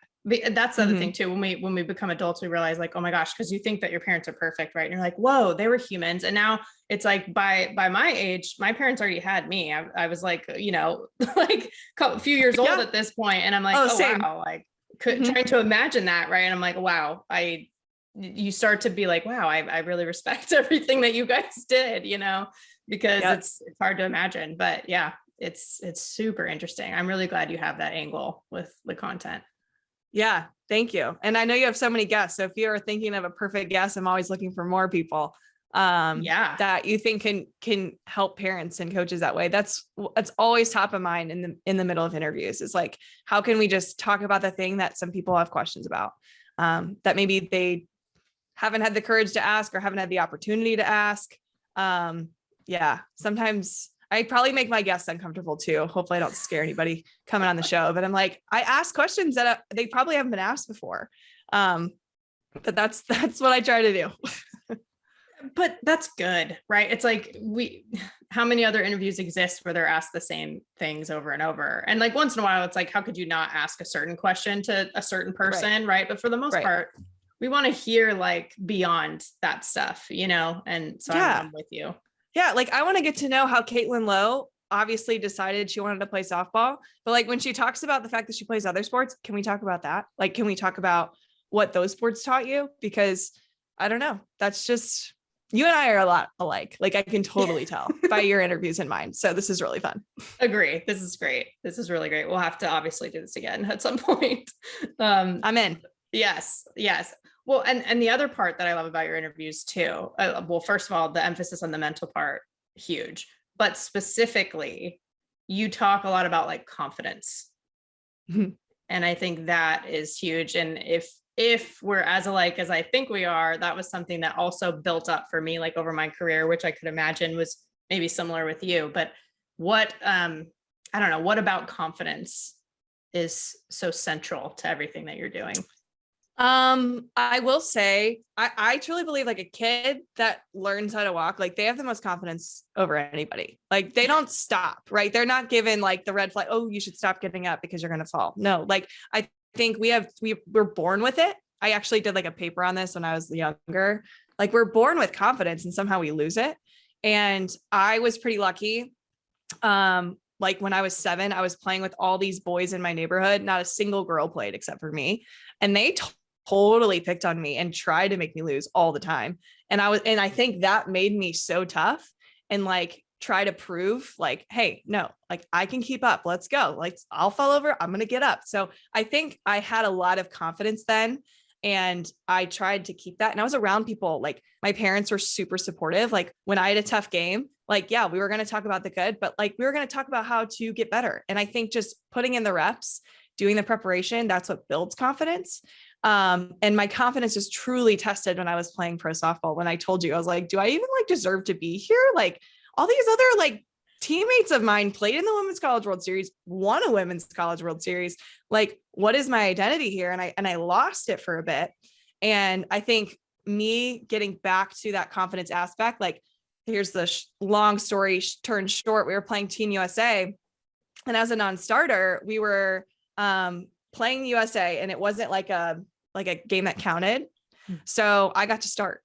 That's the other thing too. When we become adults, we realize like, oh my gosh, because you think that your parents are perfect, right? And you're like, whoa, they were humans. And now it's like by my age, my parents already had me. I was like, like a few years old at this point, and I'm like, wow, like trying to imagine that, right? And I'm like, wow, you start to be like, wow, I really respect everything that you guys did, because it's hard to imagine. But yeah, it's super interesting. I'm really glad you have that angle with the content. Yeah. Thank you. And I know you have so many guests. So if you're thinking of a perfect guest, I'm always looking for more people that you think can help parents and coaches that way. That's always top of mind in the middle of interviews. Is like, how can we just talk about the thing that some people have questions about, that maybe they haven't had the courage to ask or haven't had the opportunity to ask. Sometimes I probably make my guests uncomfortable too. Hopefully I don't scare anybody coming on the show, but I'm like, I ask questions that they probably haven't been asked before. But that's what I try to do. But that's good, right? It's like how many other interviews exist where they're asked the same things over and over? And like once in a while, it's like, how could you not ask a certain question to a certain person, right? But for the most part, we want to hear like beyond that stuff, And so I'm with you. Yeah. Like I want to get to know how Caitlin Lowe obviously decided she wanted to play softball, but like when she talks about the fact that she plays other sports, can we talk about that? Like, can we talk about what those sports taught you? Because I don't know. That's just, You and I are a lot alike. Like I can totally tell by your interviews and mine. So this is really fun. Agree. This is great. This is really great. We'll have to obviously do this again at some point. I'm in. Yes. Yes. Well, and the other part that I love about your interviews too, well, first of all, the emphasis on the mental part, huge, but specifically, you talk a lot about like confidence. And I think that is huge. And if we're as alike as I think we are, that was something that also built up for me, like over my career, which I could imagine was maybe similar with you. But what, I don't know, what about confidence is so central to everything that you're doing? I will say, I truly Bleav like a kid that learns how to walk, like they have the most confidence over anybody. Like they don't stop, right? They're not given like the red flag. Oh, you should stop getting up because you're going to fall. No, like I think we're born with it. I actually did like a paper on this when I was younger. Like we're born with confidence and somehow we lose it. And I was pretty lucky. Like when I was 7, I was playing with all these boys in my neighborhood. Not a single girl played except for me. And they totally picked on me and tried to make me lose all the time. And I think that made me so tough and like try to prove like, hey, no, like I can keep up. Let's go. Like I'll fall over. I'm going to get up. So I think I had a lot of confidence then. And I tried to keep that. And I was around people, like my parents were super supportive. Like when I had a tough game, like, yeah, we were going to talk about the good, but like, we were going to talk about how to get better. And I think just putting in the reps, doing the preparation, that's what builds confidence. And my confidence was truly tested when I was playing pro softball. When I told you, I was like, do I even like deserve to be here? Like all these other like teammates of mine played in the Women's College World Series, won a Women's College World Series. Like, what is my identity here? And I lost it for a bit. And I think me getting back to that confidence aspect, like here's the long story turned short. We were playing Team USA. And as a non-starter, we were playing USA, and it wasn't like a game that counted. So I got to start.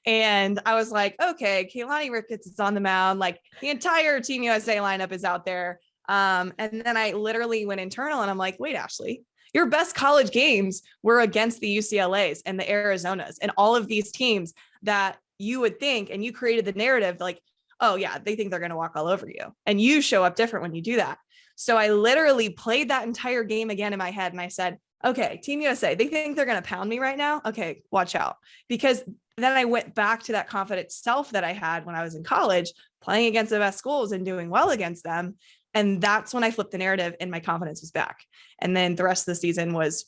And I was like, okay, Kaylani Ricketts is on the mound. Like the entire Team USA lineup is out there. And then I literally went internal and I'm like, wait, Ashley, your best college games were against the UCLAs and the Arizonas and all of these teams that you would think, and you created the narrative like, oh yeah, they think they're going to walk all over you. And you show up different when you do that. So I literally played that entire game again in my head. And I said, okay, Team USA, they think they're going to pound me right now. Okay, watch out. Because then I went back to that confident self that I had when I was in college, playing against the best schools and doing well against them. And that's when I flipped the narrative and my confidence was back. And then the rest of the season was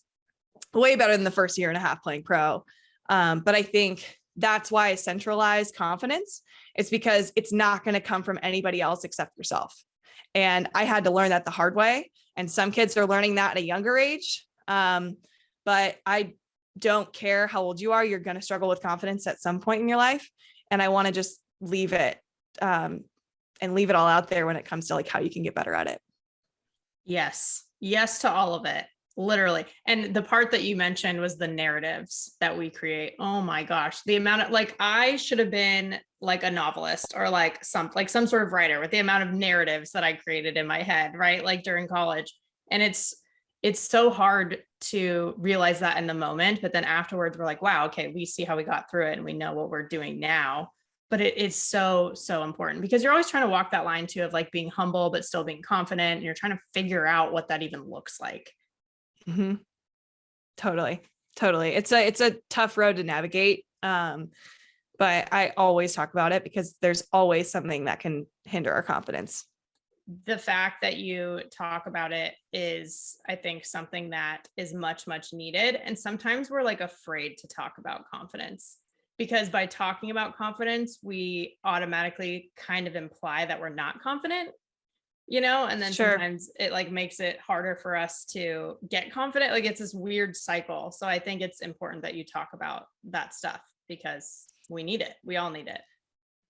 way better than the first year and a half playing pro. But I think that's why I centralized confidence. It's because it's not going to come from anybody else except yourself. And I had to learn that the hard way. And some kids are learning that at a younger age. But I don't care how old you are, you're going to struggle with confidence at some point in your life. And I want to just leave it and leave it all out there when it comes to like how you can get better at it. Yes. Yes to all of it. Literally. And the part that you mentioned was the narratives that we create. Oh my gosh. The amount of like, I should have been like a novelist or like some sort of writer with the amount of narratives that I created in my head, right? Like during college. And it's so hard to realize that in the moment, but then afterwards we're like, wow, okay, we see how we got through it and we know what we're doing now. But it's so important because you're always trying to walk that line too of like being humble, but still being confident. And you're trying to figure out what that even looks like. Mm-hmm. Totally. It's a tough road to navigate. But I always talk about it because there's always something that can hinder our confidence. The fact that you talk about it is, I think, something that is much needed. And sometimes we're like afraid to talk about confidence because by talking about confidence, we automatically kind of imply that we're not confident, you know, and then sometimes it like makes it harder for us to get confident. Like it's this weird cycle. So I think it's important that you talk about that stuff because we need it. We all need it.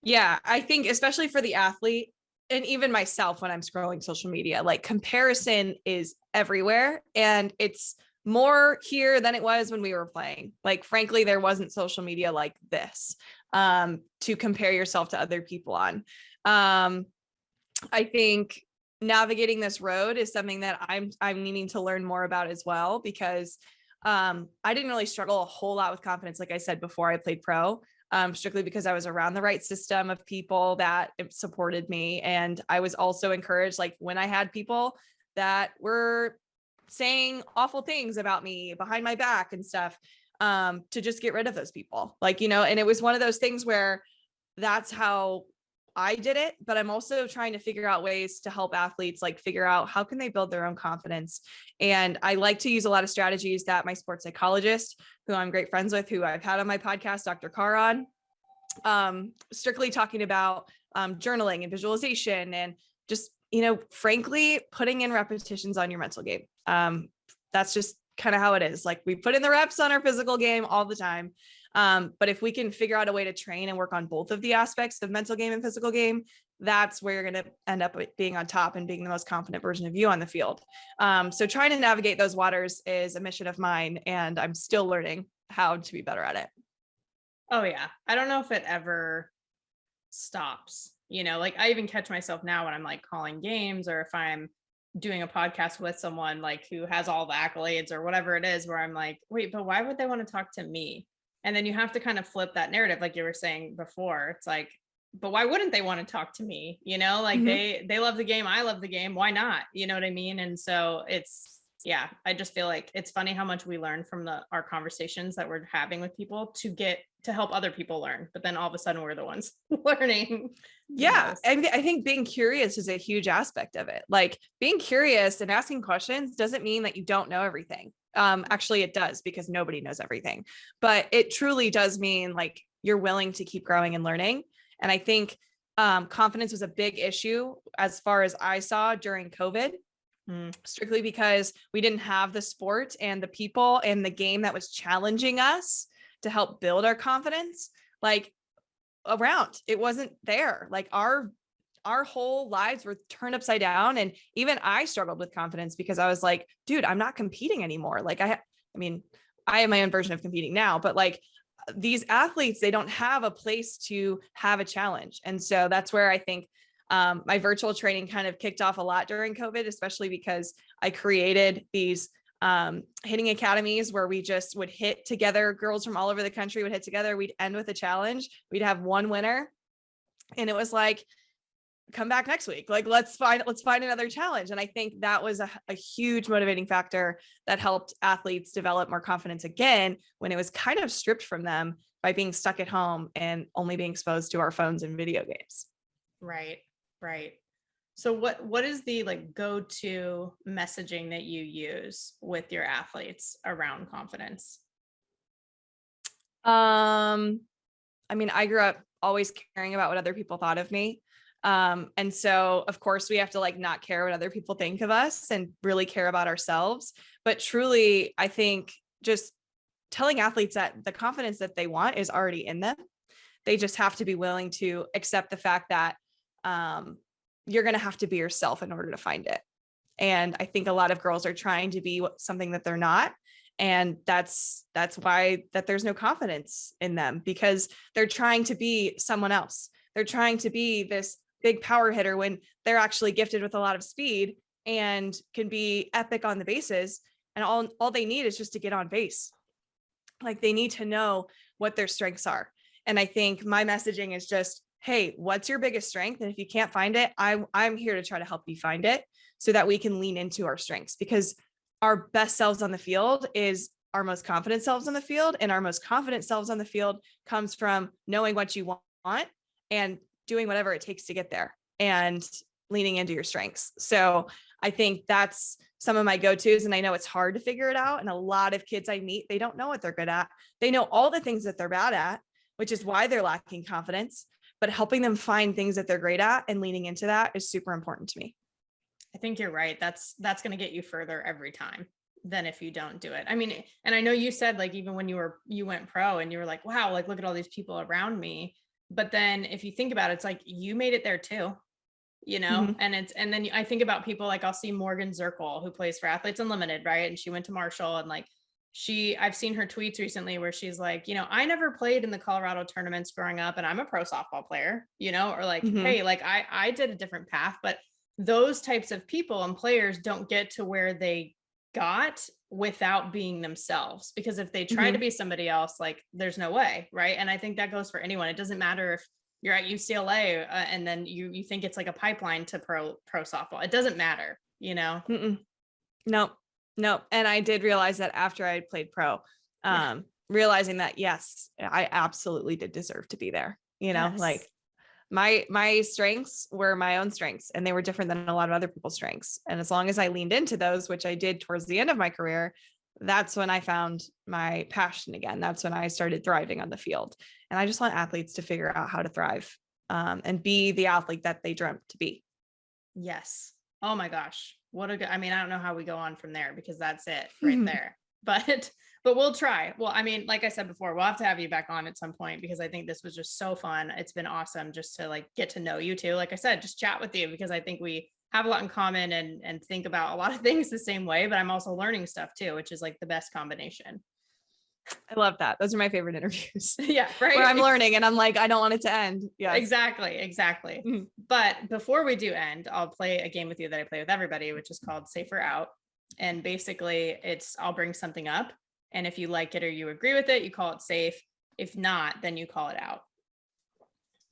Yeah. I think especially for the athlete and even myself, when I'm scrolling social media, like comparison is everywhere and it's more here than it was when we were playing. Like, frankly, there wasn't social media like this to compare yourself to other people on. I think navigating this road is something that I'm needing to learn more about as well, because I didn't really struggle a whole lot with confidence. Like I said, before I played pro, strictly because I was around the right system of people that supported me. And I was also encouraged, like when I had people that were saying awful things about me behind my back and stuff, to just get rid of those people. Like, and it was one of those things where that's how I did it, but I'm also trying to figure out ways to help athletes like figure out how can they build their own confidence. And I like to use a lot of strategies that my sports psychologist, who I'm great friends with, who I've had on my podcast, Dr. Carr, on, strictly talking about journaling and visualization and just, frankly, putting in repetitions on your mental game. That's just kind of how it is. Like we put in the reps on our physical game all the time. But if we can figure out a way to train and work on both of the aspects of mental game and physical game, that's where you're going to end up being on top and being the most confident version of you on the field. So trying to navigate those waters is a mission of mine, and I'm still learning how to be better at it. Oh yeah. I don't know if it ever stops, like I even catch myself now when I'm like calling games, or if I'm doing a podcast with someone like who has all the accolades or whatever it is, where I'm like, wait, but why would they want to talk to me? And then you have to kind of flip that narrative, like you were saying before. It's like, but why wouldn't they want to talk to me? Like they love the game. I love the game. Why not? You know what I mean? And so yeah, I just feel like it's funny how much we learn from our conversations that we're having with people to help other people learn. But then all of a sudden we're the ones learning. Yeah. I think being curious is a huge aspect of it. Like being curious and asking questions doesn't mean that you don't know everything. Actually it does, because nobody knows everything, but it truly does mean like you're willing to keep growing and learning. And I think confidence was a big issue as far as I saw during COVID, strictly because we didn't have the sport and the people and the game that was challenging us to help build our confidence. Like around, it wasn't there. Like our whole lives were turned upside down. And even I struggled with confidence because I was like, dude, I'm not competing anymore. Like I mean, I have my own version of competing now, but like these athletes, they don't have a place to have a challenge. And so that's where I think my virtual training kind of kicked off a lot during COVID, especially because I created these hitting academies where we just would hit together. Girls from all over the country would hit together. We'd end with a challenge. We'd have one winner. And it was like, come back next week. Like, let's find another challenge. And I think that was a huge motivating factor that helped athletes develop more confidence again, when it was kind of stripped from them by being stuck at home and only being exposed to our phones and video games. Right. So what is the like go-to messaging that you use with your athletes around confidence? I mean, I grew up always caring about what other people thought of me. And so of course we have to like not care what other people think of us and really care about ourselves. But truly, I think just telling athletes that the confidence that they want is already in them. They just have to be willing to accept the fact that you're going to have to be yourself in order to find it. And I think a lot of girls are trying to be something that they're not. And that's why that there's no confidence in them, because they're trying to be someone else. They're trying to be this big power hitter when they're actually gifted with a lot of speed and can be epic on the bases. And all they need is just to get on base. Like they need to know what their strengths are. And I think my messaging is just, hey, what's your biggest strength? And if you can't find it, I'm here to try to help you find it so that we can lean into our strengths, because our best selves on the field is our most confident selves on the field. And our most confident selves on the field comes from knowing what you want and doing whatever it takes to get there and leaning into your strengths. So I think that's some of my go-tos. And I know it's hard to figure it out. And a lot of kids I meet, they don't know what they're good at. They know all the things that they're bad at, which is why they're lacking confidence. But helping them find things that they're great at and leaning into that is super important to me. I think you're right. That's going to get you further every time than if you don't do it. I mean, and I know you said like, even when you went pro and you were like, wow, like look at all these people around me. But then if you think about it, it's like you made it there too, and then I think about people like I'll see Morgan Zirkle, who plays for Athletes Unlimited, right? And she went to Marshall, and like I've seen her tweets recently where she's like, I never played in the Colorado tournaments growing up and I'm a pro softball player, or like, hey, like I did a different path. But those types of people and players don't get to where they got without being themselves. Because if they try to be somebody else, like there's no way, right? And I think that goes for anyone. It doesn't matter if you're at UCLA and then you think it's like a pipeline to pro softball. It doesn't matter, you know? Nope. And I did realize that after I had played pro, realizing that, yes, I absolutely did deserve to be there. You know, like my strengths were my own strengths, and they were different than a lot of other people's strengths. And as long as I leaned into those, which I did towards the end of my career, that's when I found my passion again. That's when I started thriving on the field. And I just want athletes to figure out how to thrive and be the athlete that they dreamt to be. Yes. Oh my gosh. What a good, I mean, I don't know how we go on from there because that's it right there. But we'll try. Well, I mean, like I said before, we'll have to have you back on at some point because I think this was just so fun. It's been awesome just to like get to know you too. Like I said, just chat with you because I think we have a lot in common and think about a lot of things the same way, but I'm also learning stuff too, which is like the best combination. I love that. Those are my favorite interviews. Yeah, right. Where I'm learning and I'm like, I don't want it to end. Yeah, exactly. But before we do end, I'll play a game with you that I play with everybody, which is called Safe or Out. And basically I'll bring something up. And if you like it or you agree with it, you call it safe. If not, then you call it out.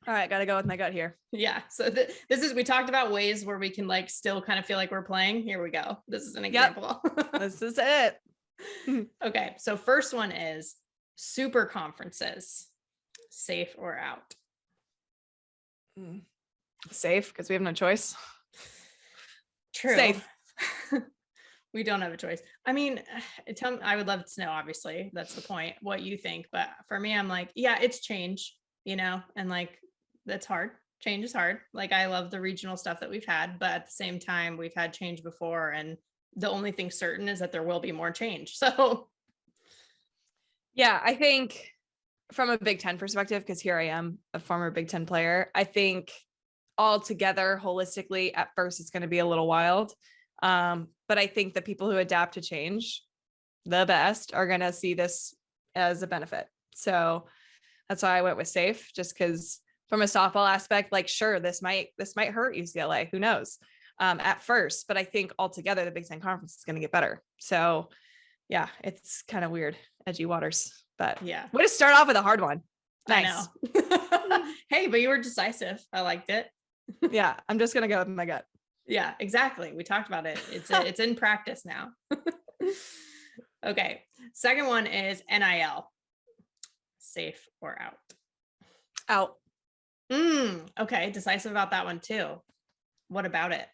All right. Got to go with my gut here. Yeah. So we talked about ways where we can like still kind of feel like we're playing. Here we go. This is an example. This is it. Okay. So first one is super conferences, safe or out? Safe, because we have no choice. True. Safe. We don't have a choice. I mean, I would love to know, obviously, that's the point, what you think. But for me, I'm like, yeah, it's change, you know, and like, that's hard. Change is hard. Like, I love the regional stuff that we've had, but at the same time, we've had change before. And the only thing certain is that there will be more change. So. Yeah, I think from a Big Ten perspective, because here I am, a former Big Ten player, I think altogether, holistically, at first, it's going to be a little wild. But I think the people who adapt to change the best are going to see this as a benefit. So that's why I went with safe, just because from a softball aspect, like, sure, this might hurt UCLA, who knows, at first, but I think altogether the Big Ten conference is going to get better. So yeah, it's kind of weird, edgy waters, but yeah, way to start off with a hard one. Nice. I know. Hey, but you were decisive. I liked it. Yeah, I'm just going to go with my gut. Yeah, exactly. We talked about it. It's in practice now. Okay. Second one is NIL. Safe or out? Out. Okay. Decisive about that one too. What about it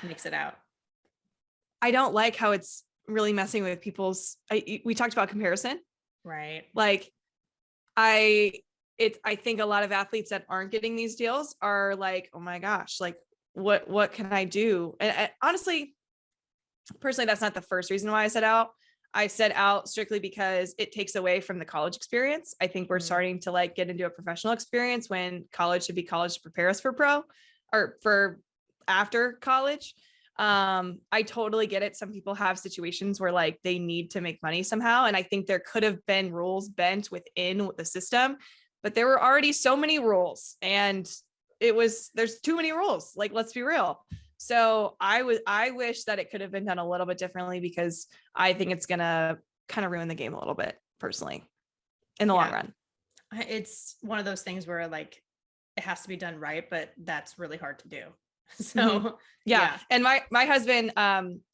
makes it out? I don't like how it's really messing with people's, we talked about comparison. Right. Like I think a lot of athletes that aren't getting these deals are like, oh my gosh, like what can I do? And honestly, personally, that's not the first reason why I said out. I said out strictly because it takes away from the college experience. I think we're starting to like get into a professional experience when college should be college to prepare us for pro or for after college. I totally get it. Some people have situations where like they need to make money somehow. And I think there could have been rules bent within the system, but there were already so many rules and there's too many rules. Like, let's be real. So I wish that it could have been done a little bit differently because I think it's going to kind of ruin the game a little bit personally in the long run. It's one of those things where like it has to be done right, but that's really hard to do. So yeah. And my husband,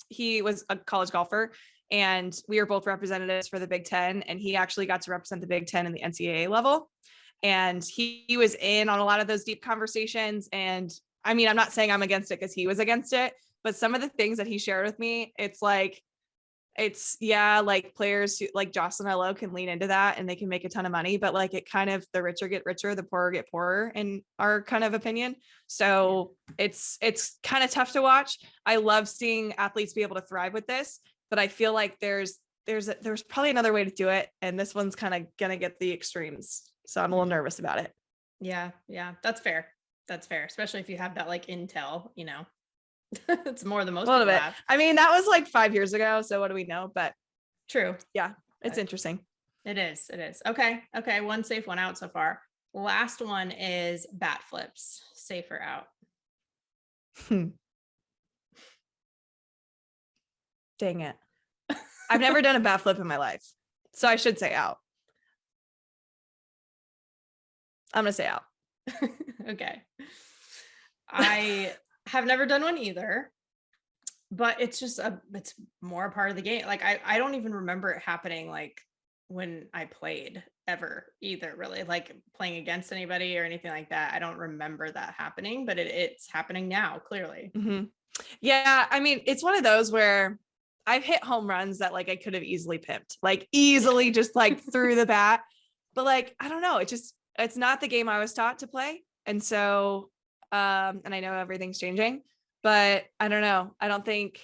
he was a college golfer and we were both representatives for the Big Ten, and he actually got to represent the Big Ten in the NCAA level. And he was in on a lot of those deep conversations. And I mean, I'm not saying I'm against it because he was against it, but some of the things that he shared with me, it's like players who, like Jocelyn Alo can lean into that and they can make a ton of money, but like it kind of, the richer get richer, the poorer get poorer in our kind of opinion. So it's kind of tough to watch. I love seeing athletes be able to thrive with this, but I feel like there's probably another way to do it. And this one's kind of going to get the extremes. So I'm a little nervous about it. Yeah. That's fair. Especially if you have that like intel, you know. It's more than most a little bit. Have. I mean, that was like 5 years ago. So what do we know? But true. Yeah, it's interesting. It is. Okay. One safe, one out so far. Last one is bat flips. Safe or out? Dang it. I've never done a bat flip in my life. So I should say out. I'm going to say out. Okay. I have never done one either, but it's just it's more a part of the game. Like I don't even remember it happening like when I played ever either, really, like playing against anybody or anything like that. I don't remember that happening, but it's happening now, clearly. Mm-hmm. Yeah. I mean, it's one of those where I've hit home runs that like I could have easily pimped, like easily just like through the bat. But like, I don't know. It's not the game I was taught to play. And so, and I know everything's changing, but I don't know. I don't think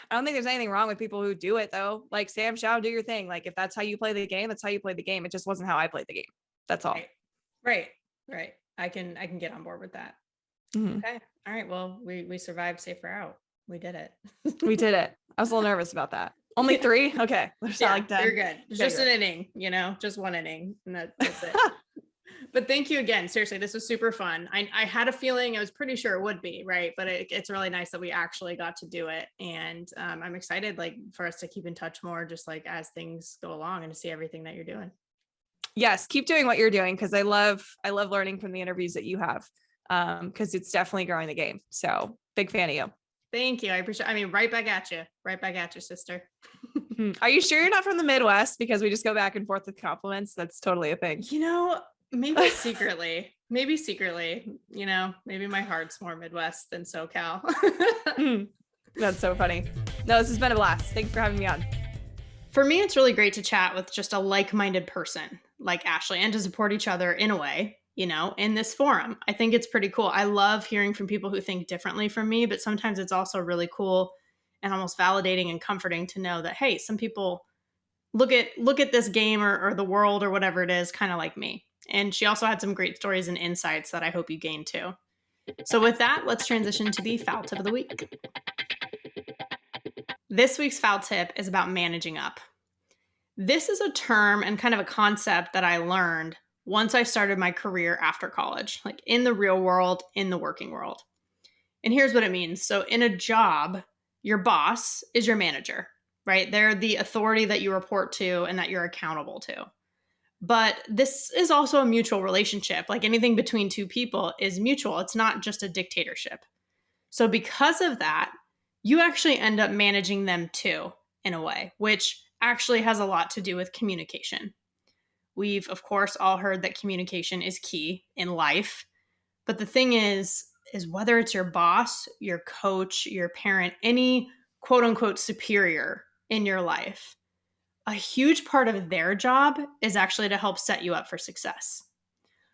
there's anything wrong with people who do it though. Like Sam Shaw, do your thing. Like if that's how you play the game, that's how you play the game. It just wasn't how I played the game. That's all. Right. I can get on board with that. Mm-hmm. Okay. All right. Well, we survived safer out. We did it. We did it. I was a little nervous about that. Only 3? Okay. There's not like 10. You're good. Just an inning, just one inning. And that's it. But thank you again. Seriously, this was super fun. I had a feeling, I was pretty sure it would be, right? But it's really nice that we actually got to do it. And I'm excited like for us to keep in touch more, just like as things go along and to see everything that you're doing. Yes. Keep doing what you're doing. Cause I love learning from the interviews that you have. Cause it's definitely growing the game. So big fan of you. Thank you. I appreciate it. I mean, right back at you, sister. Are you sure you're not from the Midwest? Because we just go back and forth with compliments. That's totally a thing. Maybe secretly, maybe my heart's more Midwest than SoCal. That's so funny. No, this has been a blast. Thanks for having me on. For me, it's really great to chat with just a like-minded person like Ashley and to support each other in a way, in this forum. I think it's pretty cool. I love hearing from people who think differently from me, but sometimes it's also really cool and almost validating and comforting to know that, hey, some people look at this game or the world or whatever it is kind of like me. And she also had some great stories and insights that I hope you gained too. So with that, let's transition to the foul tip of the week. This week's foul tip is about managing up. This is a term and kind of a concept that I learned once I started my career after college, like in the real world, in the working world. And here's what it means. So in a job, your boss is your manager, right? They're the authority that you report to and that you're accountable to. But this is also a mutual relationship. Like anything between two people is mutual. It's not just a dictatorship. So because of that, you actually end up managing them too, in a way, which actually has a lot to do with communication. We've, of course, all heard that communication is key in life. But the thing is whether it's your boss, your coach, your parent, any quote unquote superior in your life, a huge part of their job is actually to help set you up for success.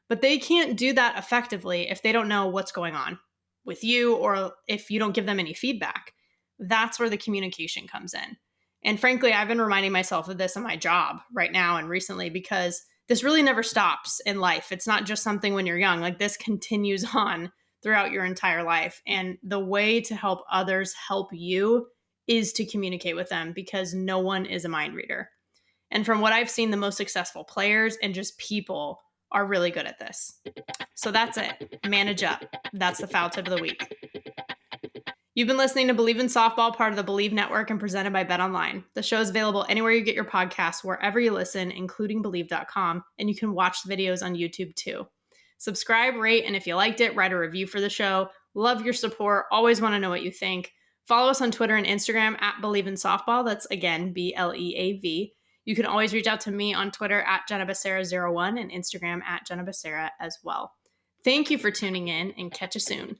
But they can't do that effectively if they don't know what's going on with you or if you don't give them any feedback. That's where the communication comes in. And frankly, I've been reminding myself of this in my job right now and recently because this really never stops in life. It's not just something when you're young. Like this continues on throughout your entire life. And the way to help others help you is to communicate with them because no one is a mind reader. And from what I've seen, the most successful players and just people are really good at this. So that's it. Manage up. That's the foul tip of the week. You've been listening to Bleav in Softball, part of the Bleav Network and presented by BetOnline. The show is available anywhere you get your podcasts, wherever you listen, including Bleav.com, and you can watch the videos on YouTube too. Subscribe, rate, and if you liked it, write a review for the show. Love your support. Always want to know what you think. Follow us on Twitter and Instagram at Bleav in Softball. That's again, BLEAV. You can always reach out to me on Twitter at Jenna Becerra01 and Instagram at Jenna Becerra as well. Thank you for tuning in and catch you soon.